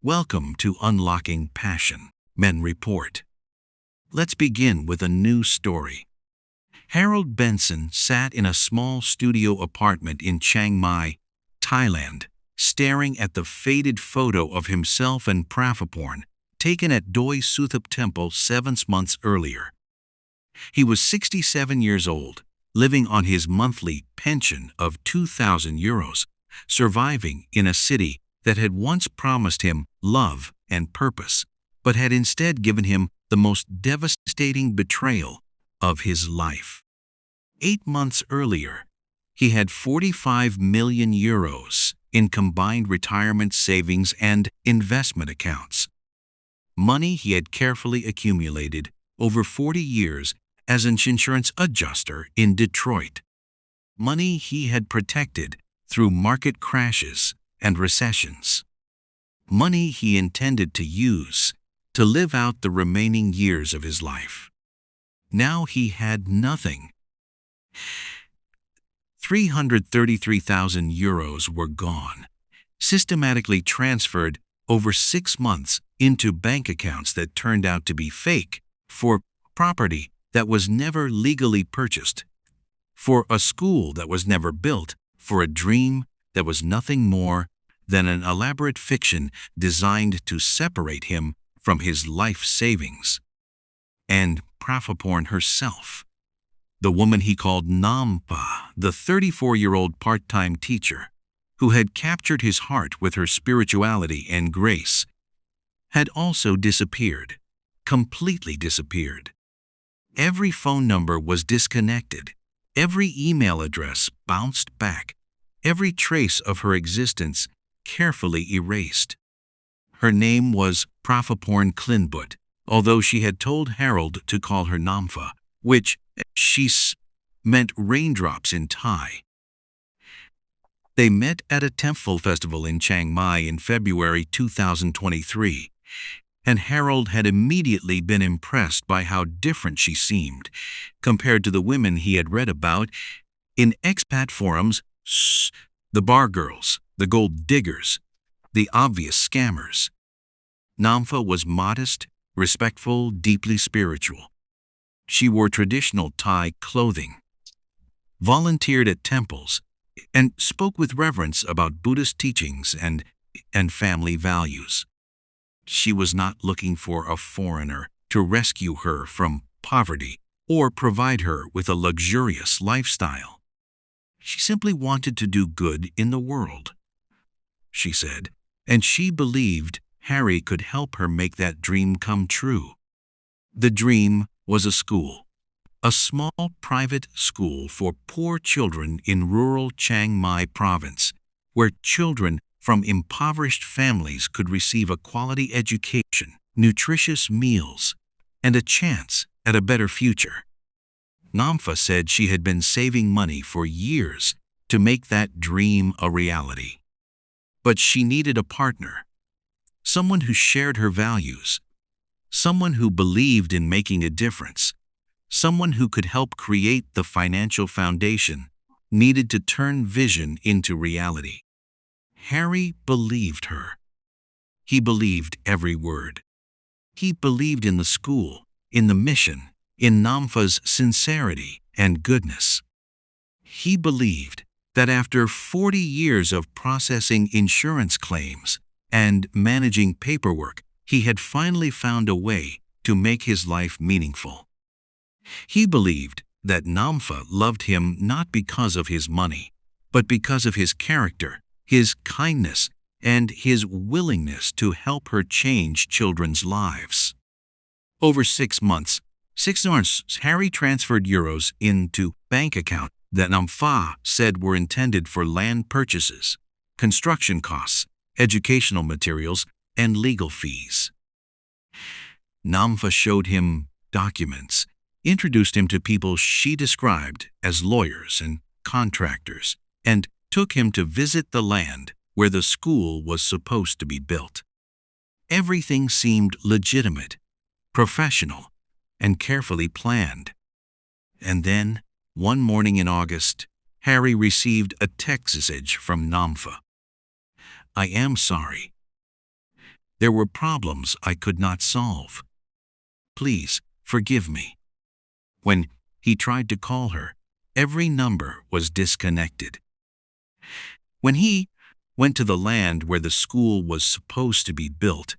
Welcome to Unlocking Passion, Men Report. Let's begin with a new story. Harold Benson sat in a small studio apartment in Chiang Mai, Thailand, staring at the faded photo of himself and Prapaporn taken at Doi Suthep Temple 7 months earlier. He was 67 years old, living on his monthly pension of €2,000, surviving in a city that had once promised him love and purpose, but had instead given him the most devastating betrayal of his life. 8 months earlier, he had €45 million in combined retirement savings and investment accounts. Money he had carefully accumulated over 40 years as an insurance adjuster in Detroit. Money he had protected through market crashes and recessions. Money he intended to use to live out the remaining years of his life. Now he had nothing. €333,000 were gone, systematically transferred over 6 months into bank accounts that turned out to be fake, for property that was never legally purchased, for a school that was never built, for a dream that was nothing more than an elaborate fiction designed to separate him from his life savings. And Prapaporn herself, the woman he called Nampa, the 34-year-old part-time teacher, who had captured his heart with her spirituality and grace, had also disappeared, completely disappeared. Every phone number was disconnected, every email address bounced back, every trace of her existence carefully erased. Her name was Prapaporn Klinbut, although she had told Harold to call her Namfa, which meant raindrops in Thai. They met at a temple festival in Chiang Mai in February 2023, and Harold had immediately been impressed by how different she seemed compared to the women he had read about in expat forums, the bar girls, the gold diggers, the obvious scammers. Namfa was modest, respectful, deeply spiritual. She wore traditional Thai clothing, volunteered at temples, and spoke with reverence about Buddhist teachings and family values. She was not looking for a foreigner to rescue her from poverty or provide her with a luxurious lifestyle. She simply wanted to do good in the world, she said, and she believed Harry could help her make that dream come true. The dream was a school, a small private school for poor children in rural Chiang Mai province, where children from impoverished families could receive a quality education, nutritious meals, and a chance at a better future. Namfa said she had been saving money for years to make that dream a reality. But she needed a partner, someone who shared her values, someone who believed in making a difference, someone who could help create the financial foundation needed to turn vision into reality. Harry believed her. He believed every word. He believed in the school, in the mission, in Namfa's sincerity and goodness. He believed that after 40 years of processing insurance claims and managing paperwork, he had finally found a way to make his life meaningful. He believed that Namfa loved him not because of his money, but because of his character, his kindness, and his willingness to help her change children's lives. Over 6 months, Harry transferred euros into bank account that Namfa said were intended for land purchases, construction costs, educational materials, and legal fees. Namfa showed him documents, introduced him to people she described as lawyers and contractors, and took him to visit the land where the school was supposed to be built. Everything seemed legitimate, professional, and carefully planned. And then, one morning in August, Harry received a text message from Namfa. "I am sorry. There were problems I could not solve. Please, forgive me. When he tried to call her, every number was disconnected. When he went to the land where the school was supposed to be built,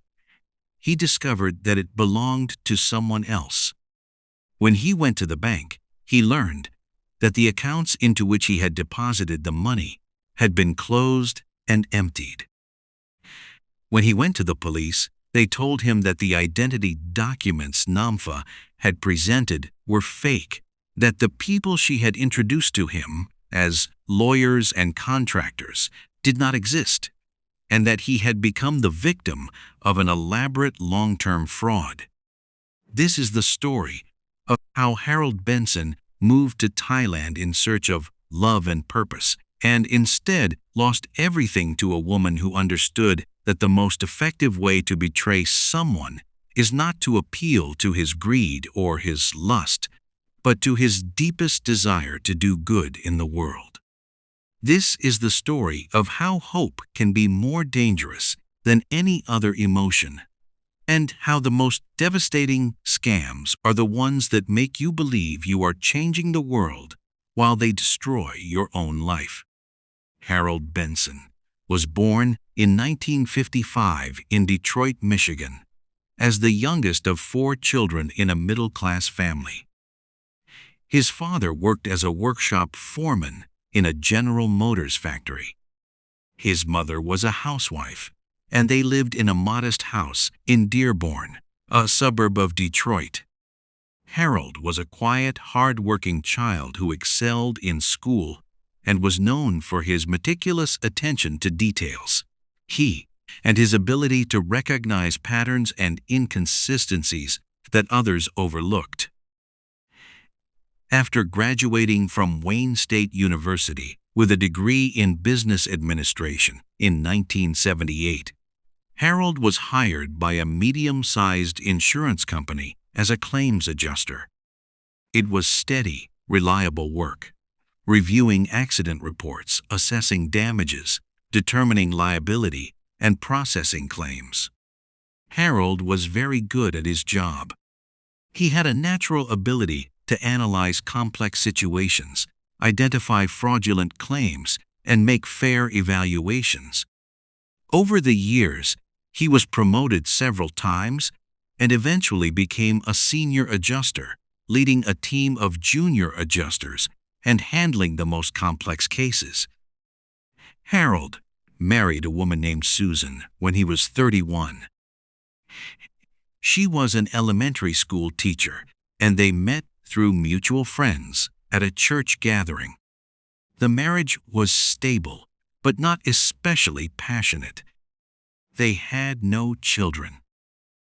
he discovered that it belonged to someone else. When he went to the bank, he learned that the accounts into which he had deposited the money had been closed and emptied. When he went to the police, they told him that the identity documents Namfa had presented were fake, that the people she had introduced to him as lawyers and contractors did not exist, and that he had become the victim of an elaborate long-term fraud. This is the story of how Harold Benson moved to Thailand in search of love and purpose, and instead lost everything to a woman who understood that the most effective way to betray someone is not to appeal to his greed or his lust, but to his deepest desire to do good in the world. This is the story of how hope can be more dangerous than any other emotion, and how the most devastating scams are the ones that make you believe you are changing the world while they destroy your own life. Harold Benson was born in 1955 in Detroit, Michigan, as the youngest of 4 children in a middle-class family. His father worked as a workshop foreman in a General Motors factory. His mother was a housewife, and they lived in a modest house in Dearborn, a suburb of Detroit. Harold was a quiet, hard-working child who excelled in school and was known for his meticulous attention to details. He and his ability to recognize patterns and inconsistencies that others overlooked. After graduating from Wayne State University with a degree in business administration in 1978, Harold was hired by a medium-sized insurance company as a claims adjuster. It was steady, reliable work, reviewing accident reports, assessing damages, determining liability, and processing claims. Harold was very good at his job. He had a natural ability to analyze complex situations, identify fraudulent claims, and make fair evaluations. Over the years, he was promoted several times and eventually became a senior adjuster, leading a team of junior adjusters and handling the most complex cases. Harold married a woman named Susan when he was 31. She was an elementary school teacher, and they met through mutual friends at a church gathering. The marriage was stable, but not especially passionate. They had no children.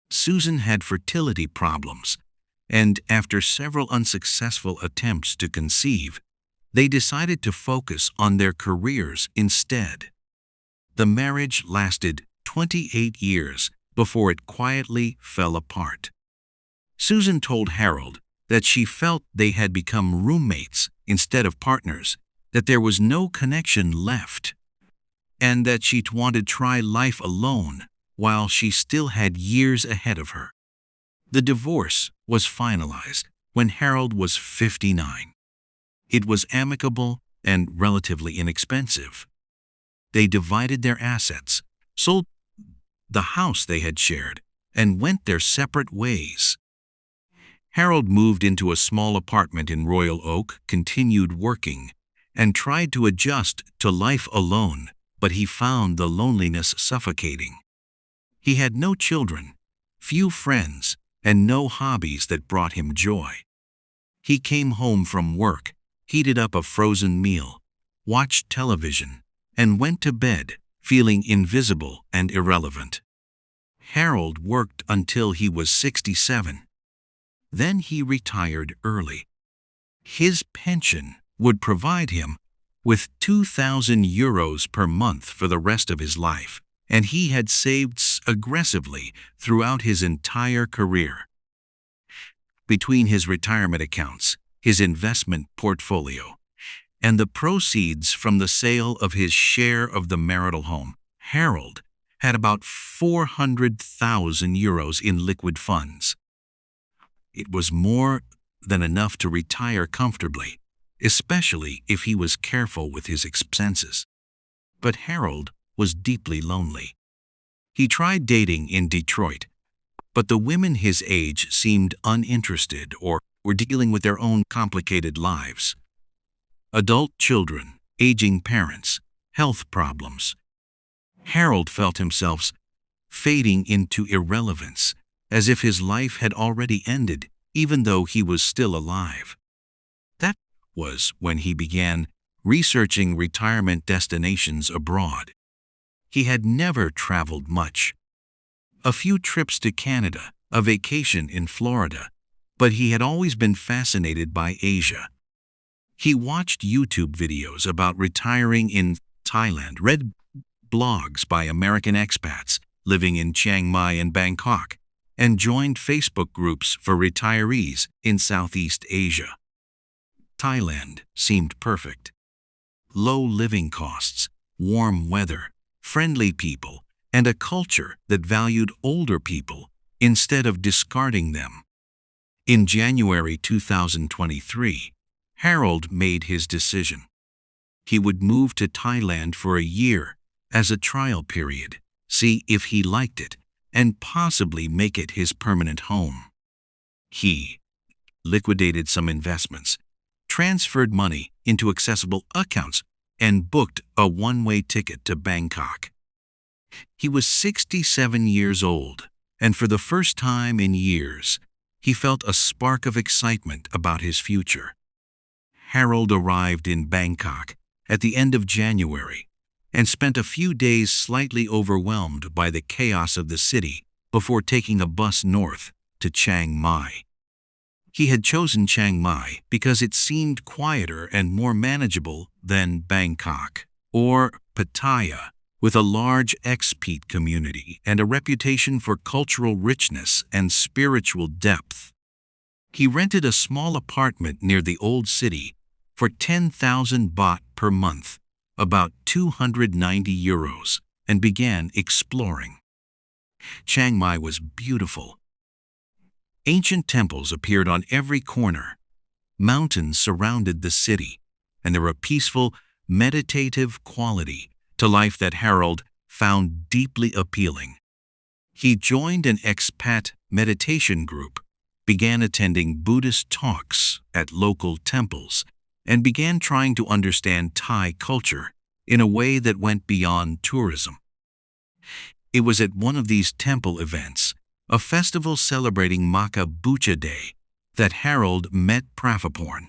Susan had fertility problems, and after several unsuccessful attempts to conceive, they decided to focus on their careers instead. The marriage lasted 28 years before it quietly fell apart. Susan told Harold that she felt they had become roommates instead of partners, that there was no connection left, and that she wanted to try life alone while she still had years ahead of her. The divorce was finalized when Harold was 59. It was amicable and relatively inexpensive. They divided their assets, sold the house they had shared, and went their separate ways. Harold moved into a small apartment in Royal Oak, continued working, and tried to adjust to life alone, but he found the loneliness suffocating. He had no children, few friends, and no hobbies that brought him joy. He came home from work, heated up a frozen meal, watched television, and went to bed, feeling invisible and irrelevant. Harold worked until he was 67. Then he retired early. His pension would provide him with 2,000 euros per month for the rest of his life, and he had saved aggressively throughout his entire career. Between his retirement accounts, his investment portfolio, and the proceeds from the sale of his share of the marital home, Harold had about 400,000 euros in liquid funds. It was more than enough to retire comfortably, especially if he was careful with his expenses. But Harold was deeply lonely. He tried dating in Detroit, but the women his age seemed uninterested or were dealing with their own complicated lives. Adult children, aging parents, health problems. Harold felt himself fading into irrelevance, as if his life had already ended, even though he was still alive. That was when he began researching retirement destinations abroad. He had never traveled much. A few trips to Canada, a vacation in Florida, but he had always been fascinated by Asia. He watched YouTube videos about retiring in Thailand, read blogs by American expats living in Chiang Mai and Bangkok, and joined Facebook groups for retirees in Southeast Asia. Thailand seemed perfect. Low living costs, warm weather, friendly people, and a culture that valued older people instead of discarding them. In January 2023, Harold made his decision. He would move to Thailand for a year as a trial period, see if he liked it, and possibly make it his permanent home. He liquidated some investments, transferred money into accessible accounts, and booked a one-way ticket to Bangkok. He was 67 years old, and for the first time in years, he felt a spark of excitement about his future. Harold arrived in Bangkok at the end of January and spent a few days slightly overwhelmed by the chaos of the city before taking a bus north to Chiang Mai. He had chosen Chiang Mai because it seemed quieter and more manageable than Bangkok or Pattaya, with a large expat community and a reputation for cultural richness and spiritual depth. He rented a small apartment near the old city for 10,000 baht per month, about 290 euros, and began exploring. Chiang Mai was beautiful. Ancient temples appeared on every corner. Mountains surrounded the city, and there were a peaceful, meditative quality to life that Harold found deeply appealing. He joined an expat meditation group, began attending Buddhist talks at local temples, and began trying to understand Thai culture in a way that went beyond tourism. It was at one of these temple events, a festival celebrating Maka Bucha Day, that Harold met Prafaporn.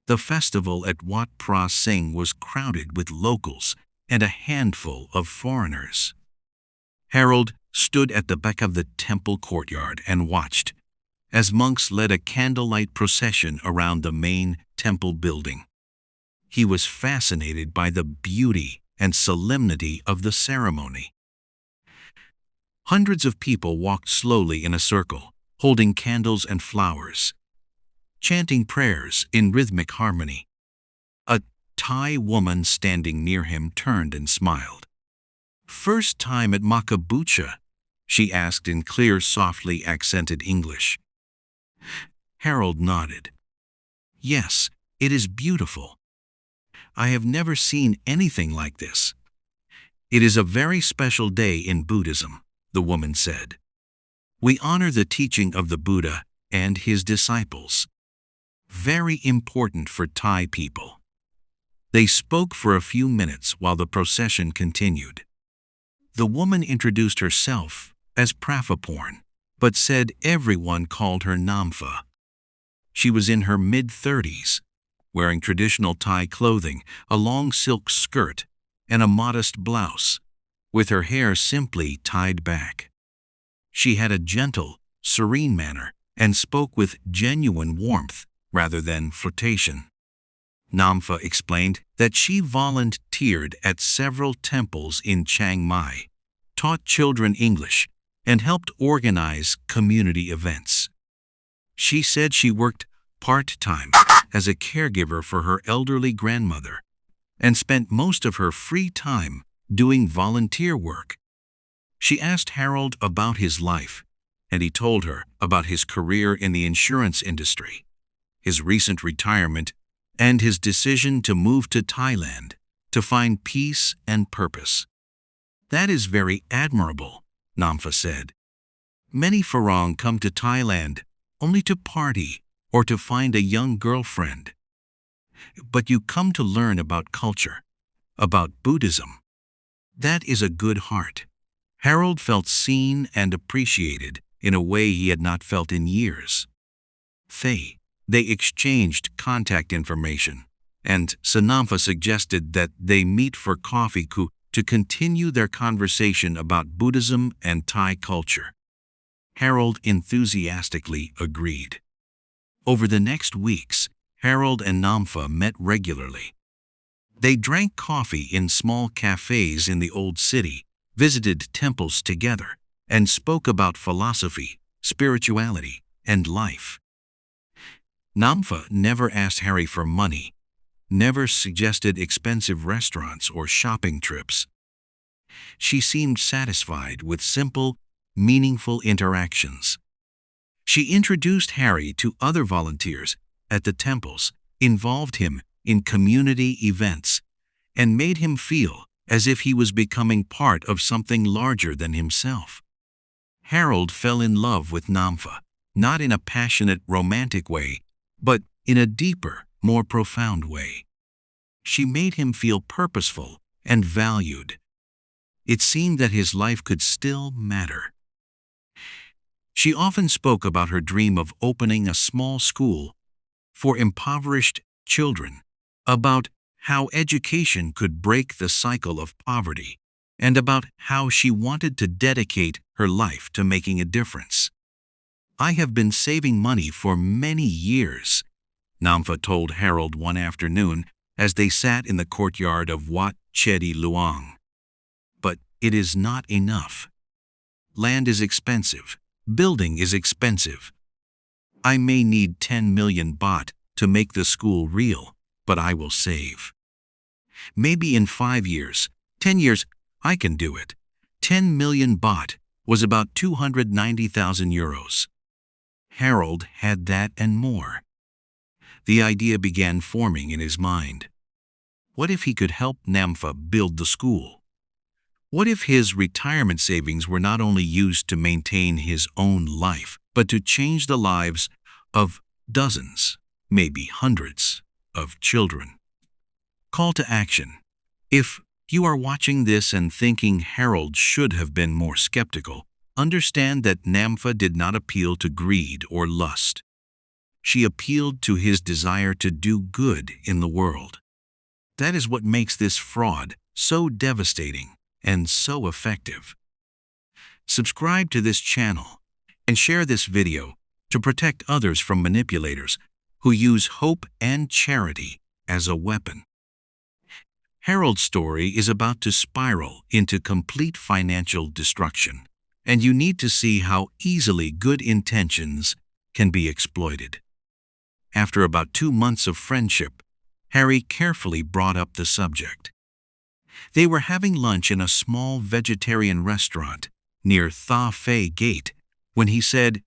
The festival at Wat Phra Singh was crowded with locals and a handful of foreigners. Harold stood at the back of the temple courtyard and watched as monks led a candlelight procession around the main temple building. He was fascinated by the beauty and solemnity of the ceremony. Hundreds of people walked slowly in a circle, holding candles and flowers, chanting prayers in rhythmic harmony. A Thai woman standing near him turned and smiled. "First time at Makabucha?" she asked in clear, softly accented English. Harold nodded. "Yes, it is beautiful. I have never seen anything like this. It is a very special day in Buddhism," the woman said. "We honor the teaching of the Buddha and his disciples. Very important for Thai people." They spoke for a few minutes while the procession continued. The woman introduced herself as Prafaporn, but said everyone called her Nampha. She was in her mid-30s, wearing traditional Thai clothing, a long silk skirt, and a modest blouse, with her hair simply tied back. She had a gentle, serene manner and spoke with genuine warmth rather than flirtation. Nampha explained that she volunteered at several temples in Chiang Mai, taught children English, and helped organize community events. She said she worked part-time as a caregiver for her elderly grandmother and spent most of her free time doing volunteer work. She asked Harold about his life, and he told her about his career in the insurance industry, his recent retirement, and his decision to move to Thailand to find peace and purpose. "That is very admirable," Namfa said. "Many Farang come to Thailand only to party or to find a young girlfriend. But you come to learn about culture, about Buddhism. That is a good heart." Harold felt seen and appreciated in a way he had not felt in years. They exchanged contact information, and Sanamfa suggested that they meet for coffee to continue their conversation about Buddhism and Thai culture. Harold enthusiastically agreed. Over the next weeks, Harold and Namfa met regularly. They drank coffee in small cafes in the old city, visited temples together, and spoke about philosophy, spirituality, and life. Namfa never asked Harry for money, never suggested expensive restaurants or shopping trips. She seemed satisfied with simple, meaningful interactions. She introduced Harry to other volunteers at the temples, involved him in community events, and made him feel as if he was becoming part of something larger than himself. Harold fell in love with Namfa, not in a passionate, romantic way, but in a deeper, more profound way. She made him feel purposeful and valued. It seemed that his life could still matter. She often spoke about her dream of opening a small school for impoverished children, about how education could break the cycle of poverty, and about how she wanted to dedicate her life to making a difference. "I have been saving money for many years," Namfa told Harold one afternoon as they sat in the courtyard of Wat Chedi Luang. "But it is not enough. Land is expensive. Building is expensive. I may need 10 million baht to make the school real, but I will save. Maybe in 5 years, 10 years, I can do it." 10 million baht was about 290,000 euros. Harold had that and more. The idea began forming in his mind. What if he could help Namfa build the school? What if his retirement savings were not only used to maintain his own life, but to change the lives of dozens, maybe hundreds, of children? Call to action. If you are watching this and thinking Harold should have been more skeptical, understand that Namfa did not appeal to greed or lust. She appealed to his desire to do good in the world. That is what makes this fraud so devastating and so effective. Subscribe to this channel and share this video to protect others from manipulators who use hope and charity as a weapon. Harold's story is about to spiral into complete financial destruction, and you need to see how easily good intentions can be exploited. After about 2 months of friendship, Harry carefully brought up the subject. They were having lunch in a small vegetarian restaurant near Tha Phai Gate when he said,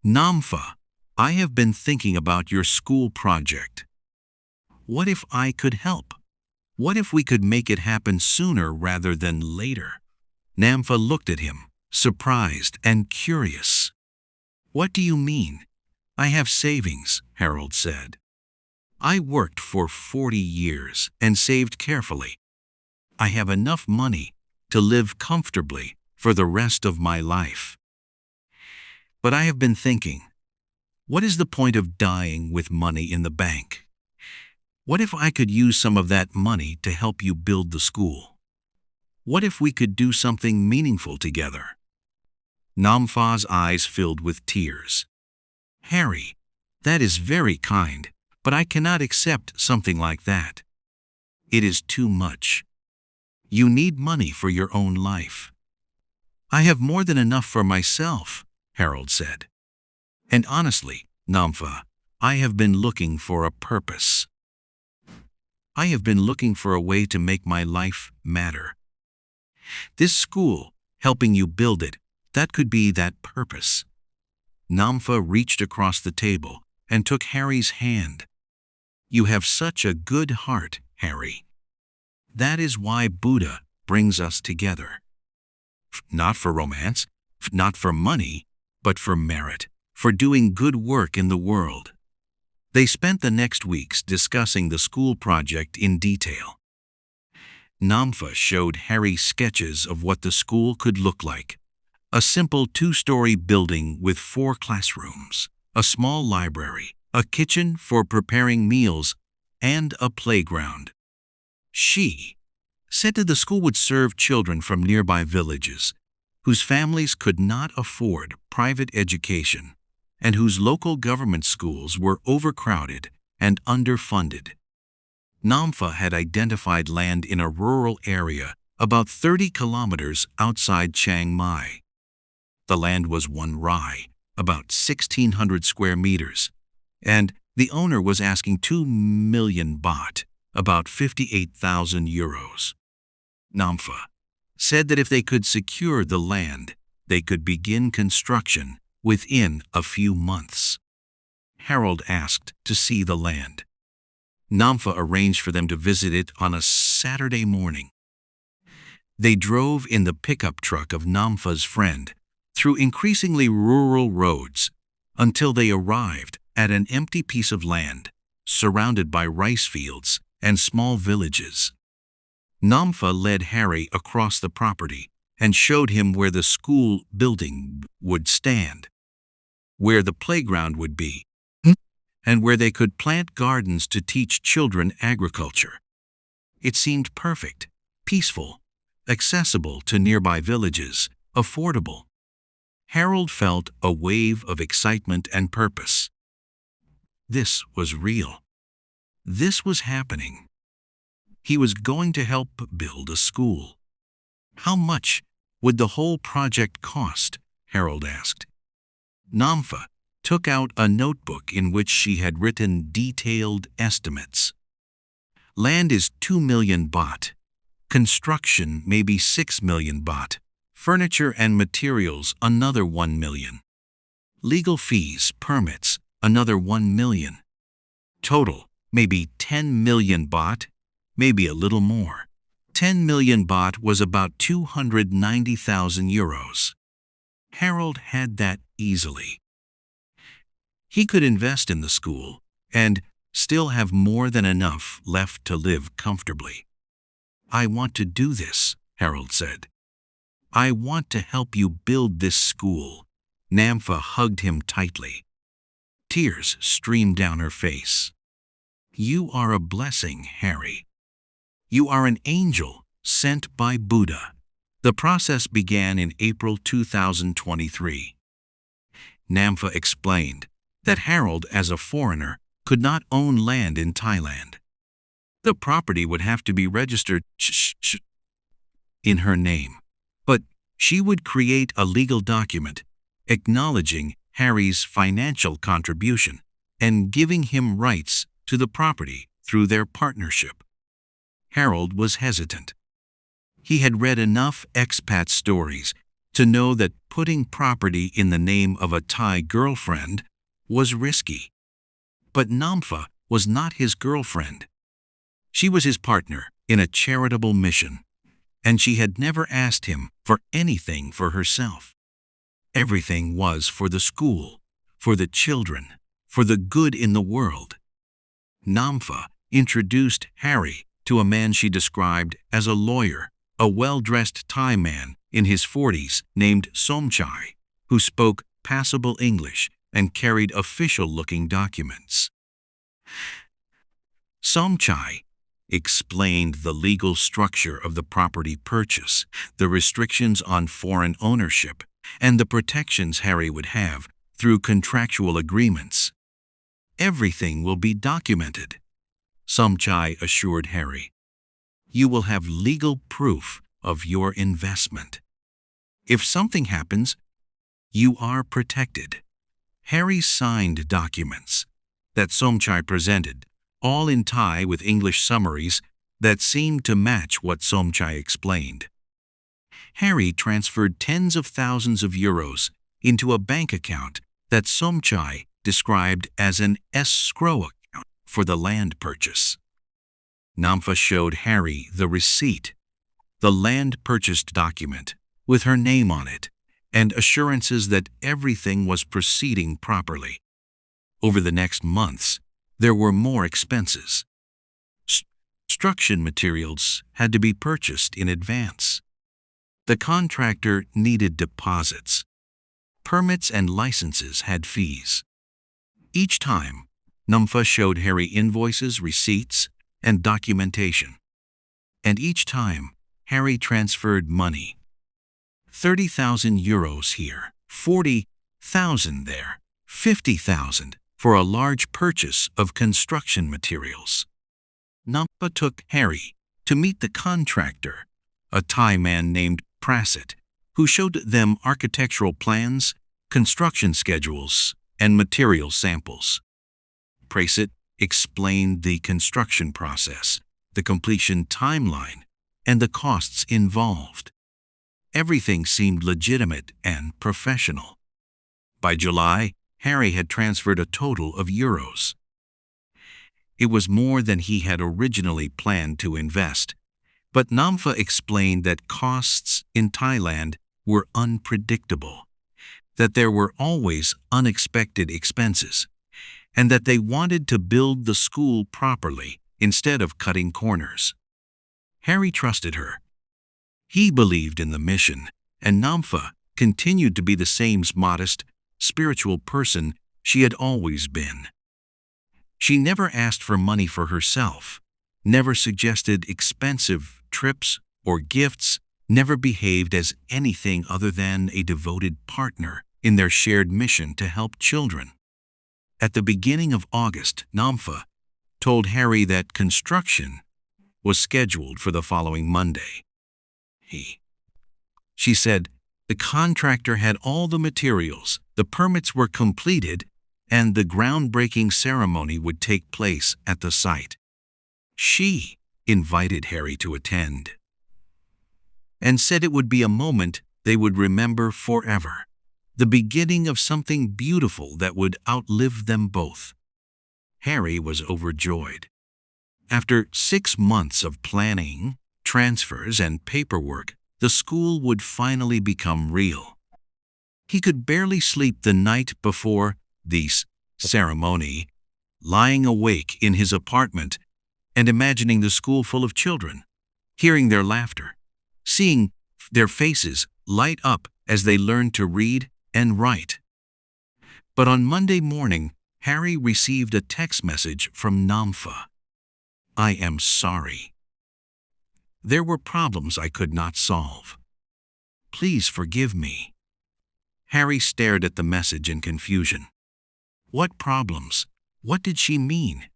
"Namfa, I have been thinking about your school project. What if I could help? What if we could make it happen sooner rather than later?" Namfa looked at him, surprised and curious. "What do you mean?" "I have savings," Harold said. "I worked for 40 years and saved carefully. I have enough money to live comfortably for the rest of my life. But I have been thinking, what is the point of dying with money in the bank? What if I could use some of that money to help you build the school? What if we could do something meaningful together?" Namfa's eyes filled with tears. "Harry, that is very kind, but I cannot accept something like that. It is too much. You need money for your own life." "I have more than enough for myself," Harold said. "And honestly, Namfa, I have been looking for a purpose. I have been looking for a way to make my life matter. This school helping you build it. That could be that purpose. Nampha reached across the table and took Harry's hand. You have such a good heart, Harry. That is why Buddha brings us together. Not for romance, not for money, but for merit, for doing good work in the world. They spent the next weeks discussing the school project in detail. Nampha showed Harry sketches of what the school could look like. A simple 2-story building with 4 classrooms, a small library, a kitchen for preparing meals, and a playground. She said that the school would serve children from nearby villages whose families could not afford private education and whose local government schools were overcrowded and underfunded. Nampha had identified land in a rural area about 30 kilometers outside Chiang Mai. The land was 1 rai, about 1,600 square meters, and the owner was asking 2 million baht, about 58,000 euros. Nampha said that if they could secure the land, they could begin construction within a few months. Harold asked to see the land. Nampha arranged for them to visit it on a Saturday morning. They drove in the pickup truck of Nampha's friend through increasingly rural roads until they arrived at an empty piece of land surrounded by rice fields and small villages. Nampha led Harry across the property and showed him where the school building would stand, where the playground would be, and where they could plant gardens to teach children agriculture. It seemed perfect, peaceful, accessible to nearby villages, affordable. Harold felt a wave of excitement and purpose. This was real. This was happening. He was going to help build a school. How much would the whole project cost? Harold asked. Nampha took out a notebook in which she had written detailed estimates. Land is 2 million baht. Construction maybe 6 million baht. Furniture and materials another 1 million. Legal fees, permits, another 1 million. Total, maybe 10 million baht, maybe a little more. 10 million baht was about 290,000 euros. Harold had that easily. He could invest in the school and still have more than enough left to live comfortably. I want to do this, Harold said. I want to help you build this school. Nampha hugged him tightly. Tears streamed down her face. You are a blessing, Harry. You are an angel sent by Buddha. The process began in April 2023. Nampha explained that Harold, as a foreigner, could not own land in Thailand. The property would have to be registered in her name, but she would create a legal document acknowledging Harry's financial contribution and giving him rights to the property through their partnership. Harold was hesitant. He had read enough expat stories to know that putting property in the name of a Thai girlfriend was risky. But Nampha was not his girlfriend. She was his partner in a charitable mission, and she had never asked him for anything for herself. Everything was for the school, for the children, for the good in the world. Nampha introduced Harry to a man she described as a lawyer, a well-dressed Thai man in his 40s named Somchai, who spoke passable English and carried official-looking documents. Somchai explained the legal structure of the property purchase, the restrictions on foreign ownership, and the protections Harry would have through contractual agreements. Everything will be documented, Somchai assured Harry. You will have legal proof of your investment. If something happens, you are protected. Harry signed documents that Somchai presented, all in Thai with English summaries that seemed to match what Somchai explained. Harry transferred tens of thousands of euros into a bank account that Somchai described as an escrow account for the land purchase. Nampha showed Harry the receipt, the land purchased document, with her name on it, and assurances that everything was proceeding properly. Over the next months, there were more expenses. Construction materials had to be purchased in advance. The contractor needed deposits. Permits and licenses had fees. Each time, Nampha showed Harry invoices, receipts, and documentation. And each time, Harry transferred money. 30,000 euros here, 40,000 there, 50,000 for a large purchase of construction materials. Nampha took Harry to meet the contractor, a Thai man named Prasit, who showed them architectural plans, construction schedules, and material samples. Prasit explained the construction process, the completion timeline, and the costs involved. Everything seemed legitimate and professional. By July, Harry had transferred a total of euros. It was more than he had originally planned to invest, but Nampha explained that costs in Thailand were unpredictable, that there were always unexpected expenses, and that they wanted to build the school properly instead of cutting corners. Harry trusted her. He believed in the mission, and Nampha continued to be the same modest, spiritual person she had always been. She never asked for money for herself, never suggested expensive trips or gifts, never behaved as anything other than a devoted partner in their shared mission to help children. At the beginning of August, Nampha told Harry that construction was scheduled for the following Monday. She said the contractor had all the materials, the permits were completed, and the groundbreaking ceremony would take place at the site. She invited Harry to attend and said it would be a moment they would remember forever, the beginning of something beautiful that would outlive them both. Harry was overjoyed. After 6 months of planning, transfers, and paperwork, the school would finally become real. He could barely sleep the night before the ceremony, lying awake in his apartment and imagining the school full of children, hearing their laughter, seeing their faces light up as they learned to read and write. But on Monday morning, Harry received a text message from Nampha. "I am sorry. There were problems I could not solve. Please forgive me." Harry stared at the message in confusion. What problems? What did she mean?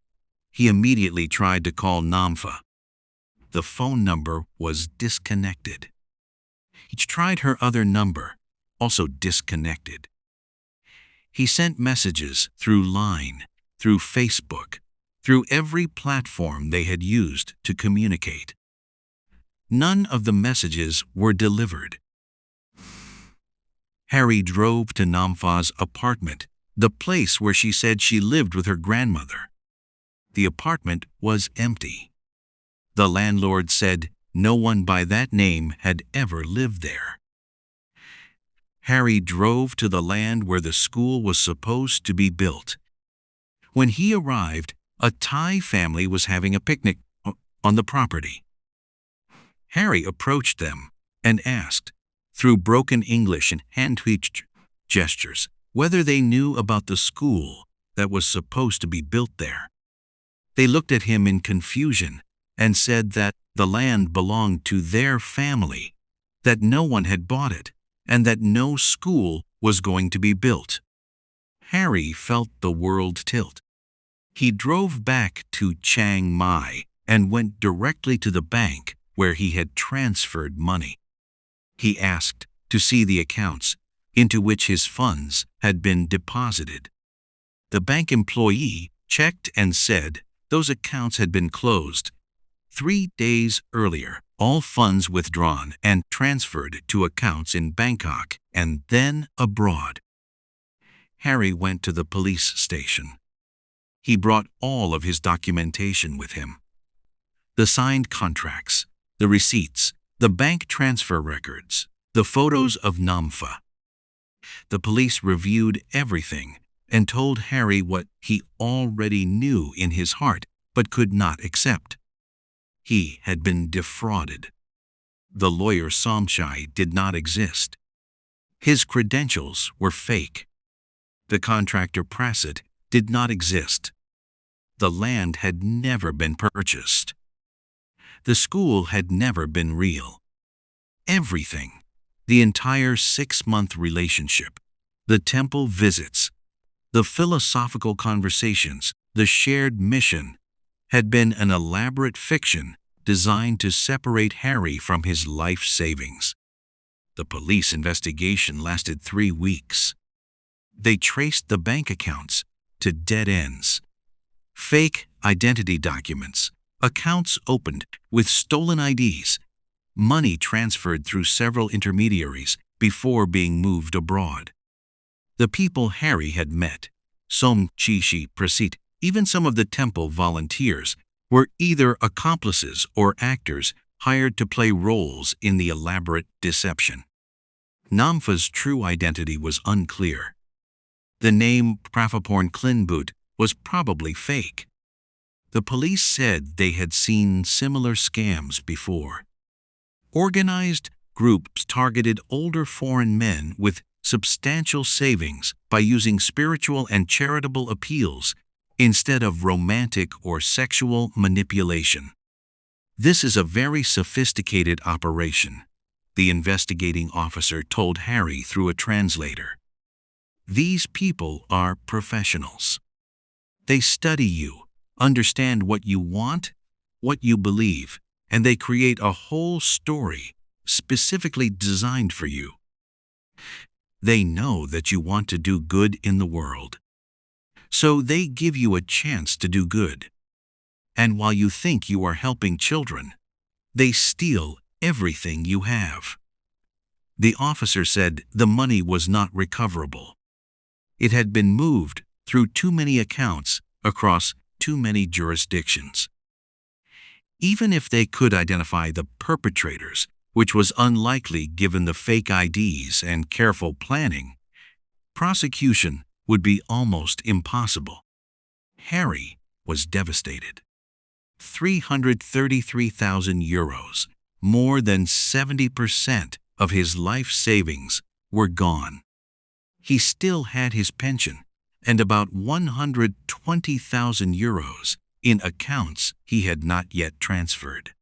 He immediately tried to call Nampha. The phone number was disconnected. He tried her other number, also disconnected. He sent messages through Line, through Facebook, through every platform they had used to communicate. None of the messages were delivered. Harry drove to Nampha's apartment, the place where she said she lived with her grandmother. The apartment was empty. The landlord said no one by that name had ever lived there. Harry drove to the land where the school was supposed to be built. When he arrived, a Thai family was having a picnic on the property. Harry approached them and asked, through broken English and hand-twitched gestures, whether they knew about the school that was supposed to be built there. They looked at him in confusion and said that the land belonged to their family, that no one had bought it, and that no school was going to be built. Harry felt the world tilt. He drove back to Chiang Mai and went directly to the bank where he had transferred money. He asked to see the accounts into which his funds had been deposited. The bank employee checked and said those accounts had been closed 3 days earlier All funds withdrawn and transferred to accounts in Bangkok and then abroad. Harry went to the police station. He brought all of his documentation with him. The signed contracts, the receipts, the bank transfer records, the photos of Namfa. The police reviewed everything and told Harry what he already knew in his heart but could not accept. He had been defrauded. The lawyer Somchai did not exist. His credentials were fake. The contractor Prasit did not exist. The land had never been purchased. The school had never been real. Everything, the entire 6-month relationship, the temple visits, the philosophical conversations, the shared mission, had been an elaborate fiction designed to separate Harry from his life savings. The police investigation lasted 3 weeks. They traced the bank accounts to dead ends. Fake identity documents, accounts opened with stolen IDs, money transferred through several intermediaries before being moved abroad. The people Harry had met, Som Chishi Prasit, even some of the temple volunteers, were either accomplices or actors hired to play roles in the elaborate deception. Namfa's true identity was unclear. The name Prafaporn Klinboot was probably fake. The police said they had seen similar scams before. Organized groups targeted older foreign men with substantial savings by using spiritual and charitable appeals instead of romantic or sexual manipulation. This is a very sophisticated operation, the investigating officer told Harry through a translator. These people are professionals. They study you, understand what you want, what you believe, and they create a whole story specifically designed for you. They know that you want to do good in the world. So they give you a chance to do good. And while you think you are helping children, they steal everything you have. The officer said the money was not recoverable. It had been moved through too many accounts across too many jurisdictions. Even if they could identify the perpetrators, which was unlikely given the fake IDs and careful planning, prosecution would be almost impossible. Harry was devastated. 333,000 euros, more than 70% of his life savings, were gone. He still had his pension and about 120,000 euros in accounts he had not yet transferred.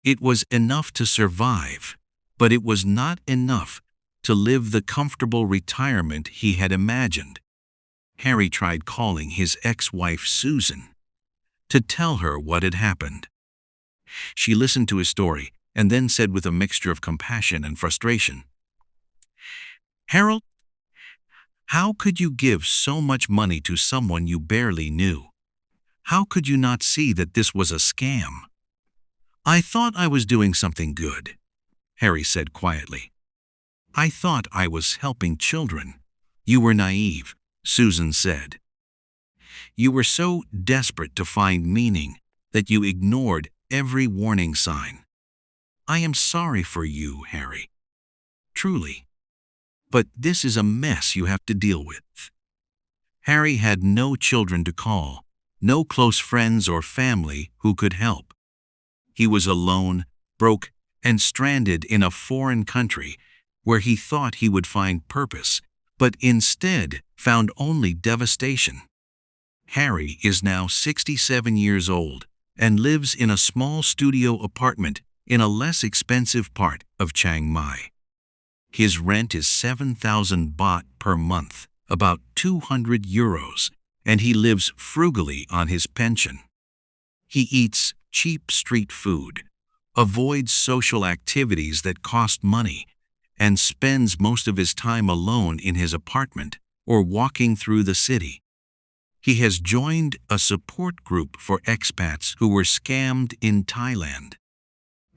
It was enough to survive, but it was not enough to live the comfortable retirement he had imagined. Harry tried calling his ex-wife Susan to tell her what had happened. She listened to his story and then said with a mixture of compassion and frustration, "Harold, how could you give so much money to someone you barely knew? How could you not see that this was a scam?" "I thought I was doing something good," Harry said quietly. "I thought I was helping children." "You were naive," Susan said. "You were so desperate to find meaning that you ignored every warning sign. I am sorry for you, Harry. Truly. But this is a mess you have to deal with." Harry had no children to call, no close friends or family who could help. He was alone, broke, and stranded in a foreign country where he thought he would find purpose, but instead found only devastation. Harry is now 67 years old and lives in a small studio apartment in a less expensive part of Chiang Mai. His rent is 7,000 baht per month, about 200 euros, and he lives frugally on his pension. He eats cheap street food, avoids social activities that cost money, and spends most of his time alone in his apartment or walking through the city. He has joined a support group for expats who were scammed in Thailand.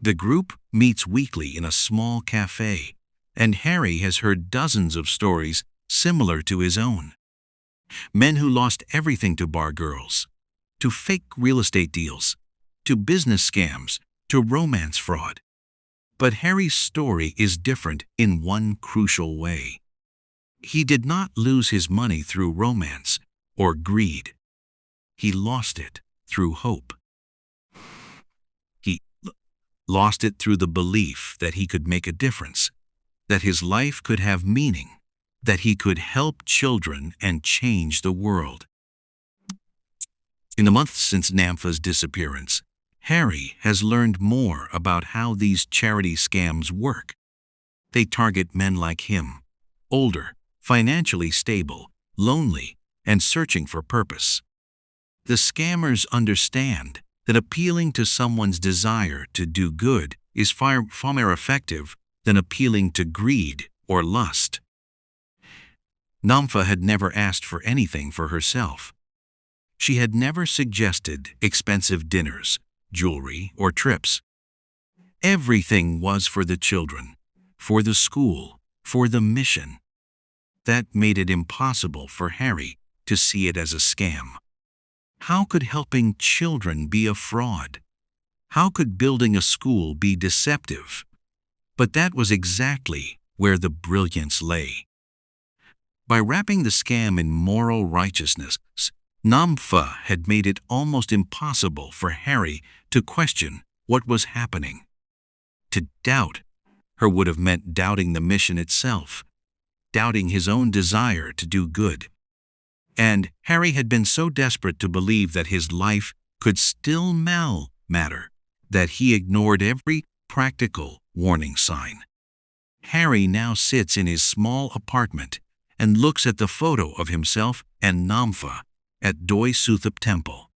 The group meets weekly in a small cafe, and Harry has heard dozens of stories similar to his own. Men who lost everything to bar girls, to fake real estate deals, to business scams, to romance fraud. But Harry's story is different in one crucial way. He did not lose his money through romance or greed. He lost it through hope. He lost it through the belief that he could make a difference, that his life could have meaning, that he could help children and change the world. In the months since Nampha's disappearance, Harry has learned more about how these charity scams work. They target men like him, older, financially stable, lonely, and searching for purpose. The scammers understand that appealing to someone's desire to do good is far more effective than appealing to greed or lust. Nampha had never asked for anything for herself. She had never suggested expensive dinners, jewelry, or trips. Everything was for the children, for the school, for the mission. That made it impossible for Harry to see it as a scam. How could helping children be a fraud? How could building a school be deceptive? But that was exactly where the brilliance lay. By wrapping the scam in moral righteousness, Nampha had made it almost impossible for Harry to question what was happening. To doubt her would have meant doubting the mission itself, doubting his own desire to do good. And Harry had been so desperate to believe that his life could still matter that he ignored every practical warning sign. Harry now sits in his small apartment and looks at the photo of himself and Nampha at Doi Suthep Temple.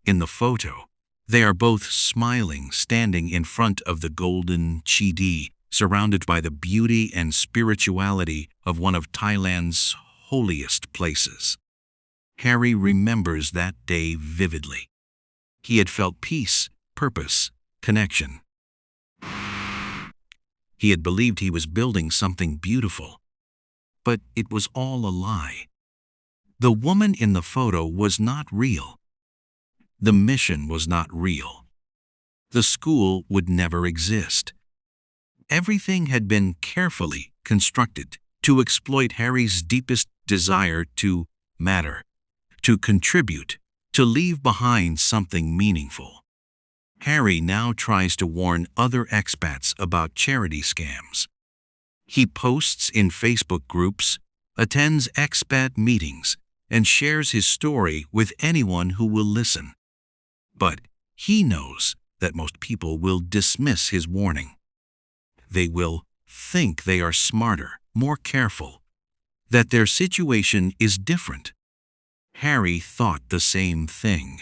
In the photo, they are both smiling, standing in front of the golden Chidi, surrounded by the beauty and spirituality of one of Thailand's holiest places. Harry remembers that day vividly. He had felt peace, purpose, connection. He had believed he was building something beautiful. But it was all a lie. The woman in the photo was not real. The mission was not real. The school would never exist. Everything had been carefully constructed to exploit Harry's deepest desire to matter, to contribute, to leave behind something meaningful. Harry now tries to warn other expats about charity scams. He posts in Facebook groups, attends expat meetings, and shares his story with anyone who will listen. But he knows that most people will dismiss his warning. They will think they are smarter, more careful, that their situation is different. Harry thought the same thing.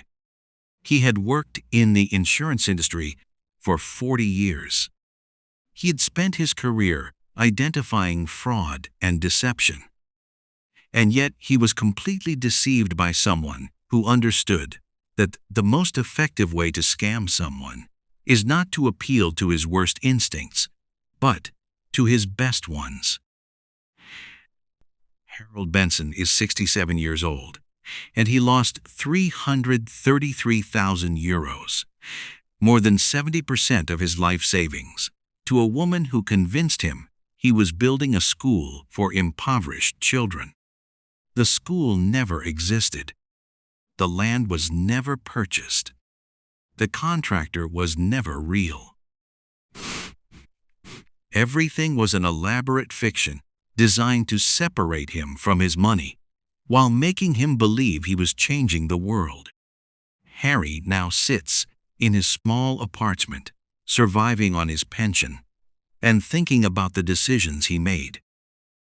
He had worked in the insurance industry for 40 years. He had spent his career identifying fraud and deception. And yet he was completely deceived by someone who understood that the most effective way to scam someone is not to appeal to his worst instincts, but to his best ones. Harold Benson is 67 years old, and he lost 333,000 euros, more than 70% of his life savings, to a woman who convinced him he was building a school for impoverished children. The school never existed. The land was never purchased. The contractor was never real. Everything was an elaborate fiction designed to separate him from his money, while making him believe he was changing the world. Harry now sits in his small apartment, surviving on his pension, and thinking about the decisions he made.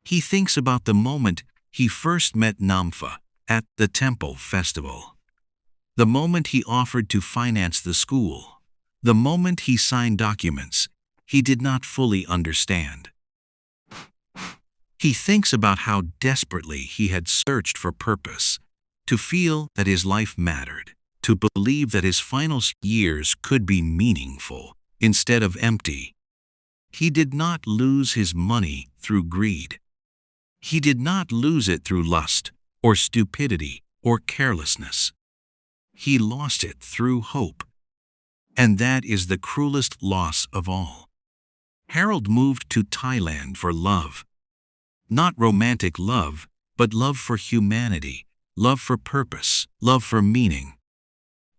He thinks about the moment he first met Nampha at the temple festival, the moment he offered to finance the school, the moment he signed documents he did not fully understand. He thinks about how desperately he had searched for purpose, to feel that his life mattered, to believe that his final years could be meaningful, instead of empty. He did not lose his money through greed. He did not lose it through lust, or stupidity, or carelessness. He lost it through hope. And that is the cruelest loss of all. Harold moved to Thailand for love. Not romantic love, but love for humanity, love for purpose, love for meaning.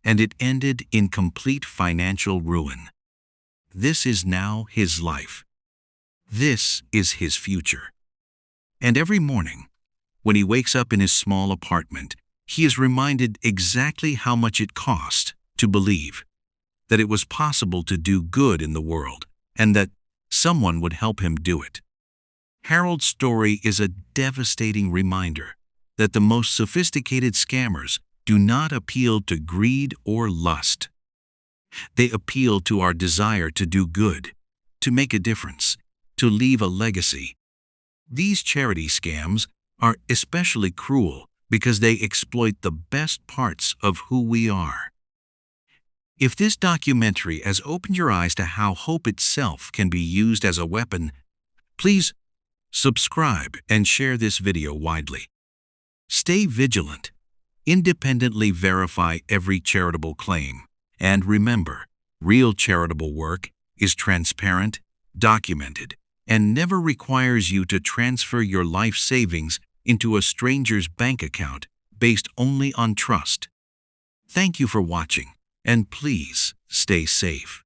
And it ended in complete financial ruin. This is now his life. This is his future. And every morning, when he wakes up in his small apartment, he is reminded exactly how much it cost to believe that it was possible to do good in the world and that someone would help him do it. Harold's story is a devastating reminder that the most sophisticated scammers do not appeal to greed or lust. They appeal to our desire to do good, to make a difference, to leave a legacy. These charity scams are especially cruel because they exploit the best parts of who we are. If this documentary has opened your eyes to how hope itself can be used as a weapon, please subscribe and share this video widely. Stay vigilant. Independently verify every charitable claim. And remember, real charitable work is transparent, documented, and never requires you to transfer your life savings into a stranger's bank account based only on trust. Thank you for watching, and please stay safe.